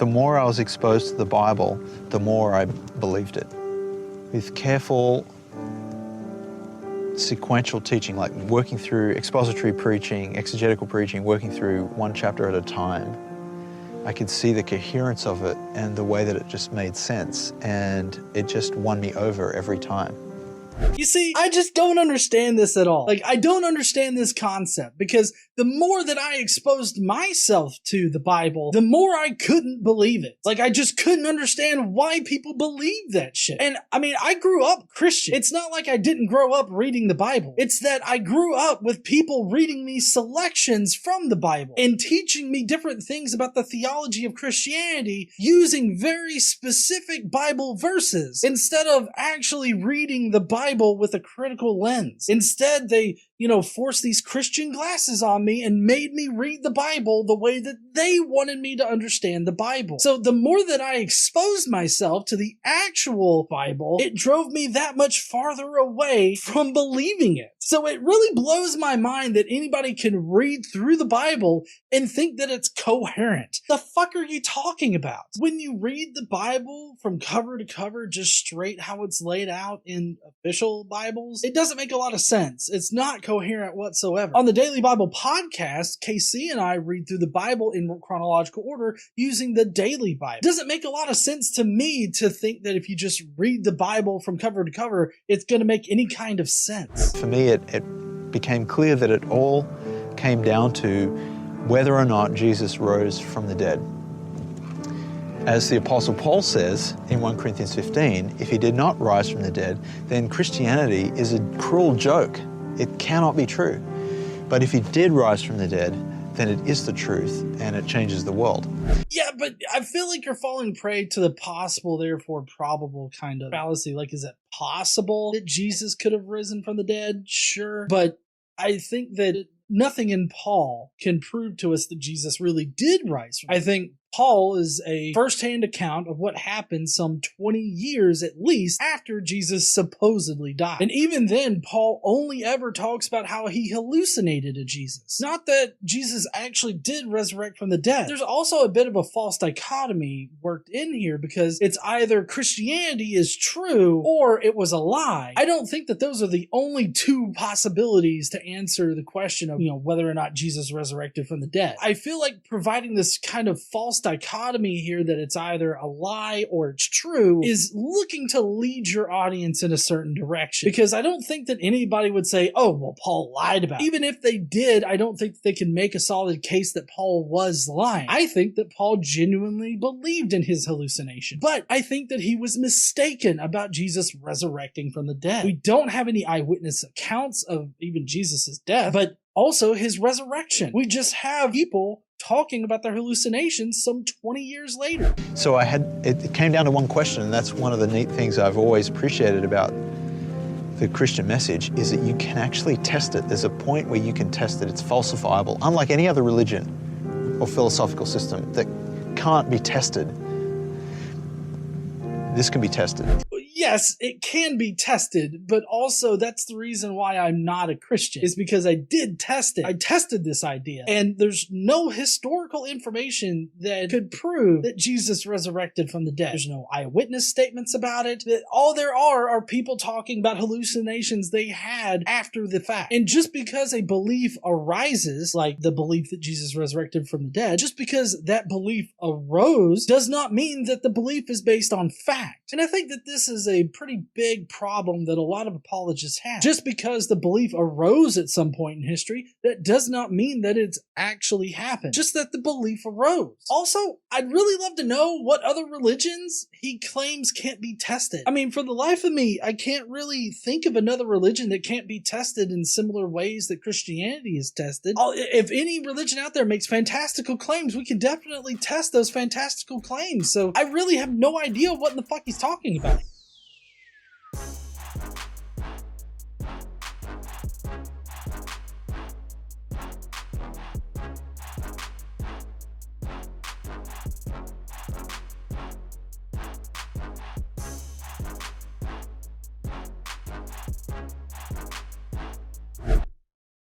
The more I was exposed to the Bible, the more I believed it. With careful, sequential teaching, like working through expository preaching, exegetical preaching, working through one chapter at a time, I could see the coherence of it and the way that it just made sense, and it just won me over every time. You see, I just don't understand this at all. Like, I don't understand this concept, because the more that I exposed myself to the Bible, the more I couldn't believe it. Like, I just couldn't understand why people believe that shit. And I mean, I grew up Christian. It's not like I didn't grow up reading the Bible. It's that I grew up with people reading me selections from the Bible and teaching me different things about the theology of Christianity using very specific Bible verses instead of actually reading the Bible with a critical lens. Instead, they, forced these Christian glasses on me and made me read the Bible the way that they wanted me to understand the Bible. So the more that I exposed myself to the actual Bible, it drove me that much farther away from believing it. So it really blows my mind that anybody can read through the Bible and think that it's coherent. The fuck are you talking about? When you read the Bible from cover to cover, just straight how it's laid out in official Bibles, it doesn't make a lot of sense. It's not coherent whatsoever. On the Daily Bible podcast, KC and I read through the Bible in chronological order using the Daily Bible. It doesn't make a lot of sense to me to think that if you just read the Bible from cover to cover, it's going to make any kind of sense. For me, it became clear that it all came down to whether or not Jesus rose from the dead. As the Apostle Paul says in 1 Corinthians 15, if he did not rise from the dead, then Christianity is a cruel joke. It cannot be true. But if he did rise from the dead, then it is the truth, and it changes the world. Yeah, but I feel like you're falling prey to the possible, therefore probable kind of fallacy. Like, is it possible that Jesus could have risen from the dead? Sure. But I think that nothing in Paul can prove to us that Jesus really did rise. I think Paul is a first-hand account of what happened some 20 years at least after Jesus supposedly died. And even then, Paul only ever talks about how he hallucinated a Jesus. Not that Jesus actually did resurrect from the dead. There's also a bit of a false dichotomy worked in here, because it's either Christianity is true or it was a lie. I don't think that those are the only two possibilities to answer the question of, whether or not Jesus resurrected from the dead. I feel like providing this kind of false dichotomy here that it's either a lie or it's true is looking to lead your audience in a certain direction, because I don't think that anybody would say, oh, well, Paul lied about it. Even if they did, I don't think they can make a solid case that Paul was lying. I think that Paul genuinely believed in his hallucination, but I think that he was mistaken about Jesus resurrecting from the dead. We don't have any eyewitness accounts of even Jesus' death, but also his resurrection. We just have people talking about their hallucinations some 20 years later. So it came down to one question, and that's one of the neat things I've always appreciated about the Christian message, is that you can actually test it. There's a point where you can test it. It's falsifiable. Unlike any other religion or philosophical system that can't be tested, this can be tested. Yes, it can be tested, but also that's the reason why I'm not a Christian, is because I did test it. I tested this idea, and there's no historical information that could prove that Jesus resurrected from the dead. There's no eyewitness statements about it. All there are people talking about hallucinations they had after the fact. And just because a belief arises, like the belief that Jesus resurrected from the dead, just because that belief arose does not mean that the belief is based on fact. And I think that this is a pretty big problem that a lot of apologists have. Just because the belief arose at some point in history, that does not mean that it's actually happened. Just that the belief arose. Also, I'd really love to know what other religions he claims can't be tested. I mean, for the life of me, I can't really think of another religion that can't be tested in similar ways that Christianity is tested. If any religion out there makes fantastical claims, we can definitely test those fantastical claims. So I really have no idea what in the fuck he's talking about.